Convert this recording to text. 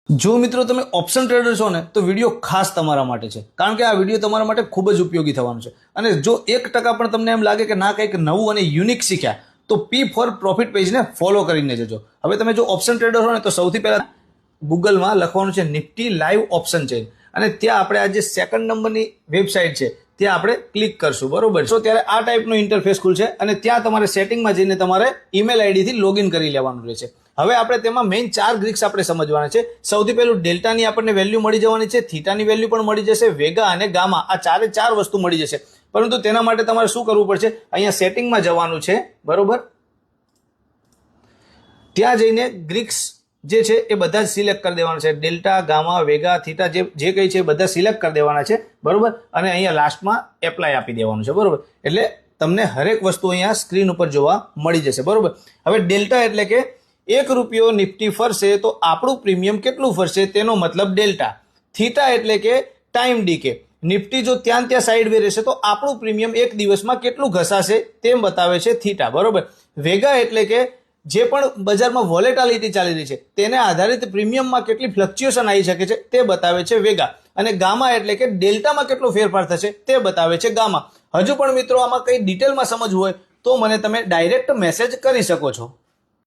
જો મિત્રો તમે ઓપ્શન ટ્રેડર છો ને તો વિડીયો ખાસ તમારા માટે છે, કારણ કે આ વિડીયો તમારા માટે ખૂબ જ ઉપયોગી થવાનો છે. અને જો 1% પણ તમને એમ લાગે કે ના કંઈક નવું અને યુનિક શીખ્યા તો પી ફોર પ્રોફિટ પેજને ફોલો કરીને જજો. હવે તમે જો ઓપ્શન ટ્રેડર હો ને તો સૌથી પહેલા ગૂગલમાં લખવાનું છે નિફ્ટી લાઈવ ઓપ્શન ચેન, અને ત્યાં આપણે આ જે સેકન્ડ નંબરની વેબસાઇટ છે ત્યાં આપણે ક્લિક કરશું, બરોબર. તો ત્યારે આ ટાઈપનું ઇન્ટરફેસ ખુલશે અને ત્યાં તમારે સેટિંગમાં જઈને તમારે ઈમેલ આઈડીથી લોગિન કરી લેવાનું રહેશે. હવે આપણે તેમાં મેઇન 4 ગ્રીક્સ આપણે સમજવાના છે. સૌથી પહેલું ડેલ્ટાની આપણને વેલ્યુ મળી જવાની છે, થીટાની વેલ્યુ પણ મળી જશે, વેગા અને ગામા આ ચારે ચાર વસ્તુ મળી જશે. પરંતુ તેના માટે તમારે શું કરવું પડશે? અહીંયા સેટિંગમાં જવાનું છે, બરોબર. ત્યાં જઈને ગ્રીક્સ જે છે એ બધા જ સિલેક્ટ કરી દેવાના છે. ડેલ્ટા, ગામા, વેગા, થીટા જે કંઈ છે એ બધા સિલેક્ટ કરી દેવાના છે, બરોબર. અને અહીંયા લાસ્ટમાં એપ્લાય આપી દેવાનું છે, બરોબર. એટલે તમને હરેક વસ્તુ અહીંયા સ્ક્રીન ઉપર જોવા મળી જશે, બરોબર. હવે ડેલ્ટા એટલે કે ₹1 નિફ્ટી ફરશે તો આપણું પ્રીમિયમ કેટલું ફરશે તેનો મતલબ ડેલ્ટા. થીટા એટલે કે ટાઈમ ડીકે, નિફ્ટી જો ત્યાં સાઈડ વે રહેશે તો આપણું પ્રીમિયમ એક દિવસમાં કેટલું ઘસાશે તેમ બતાવે છે થીટા, બરોબર. વેગા એટલે કે જે પણ બજારમાં વોલેટાલિટી ચાલી રહી છે તેને આધારિત પ્રીમિયમમાં કેટલી ફ્લક્ચ્યુએશન આવી શકે છે તે બતાવે છે વેગા. અને ગામા એટલે કે ડેલ્ટામાં કેટલો ફેરફાર થશે તે બતાવે છે ગામા. હજુ પણ મિત્રો આમાં કંઈ ડિટેલમાં સમજવું હોય તો મને તમે ડાયરેક્ટ મેસેજ કરી શકો છો.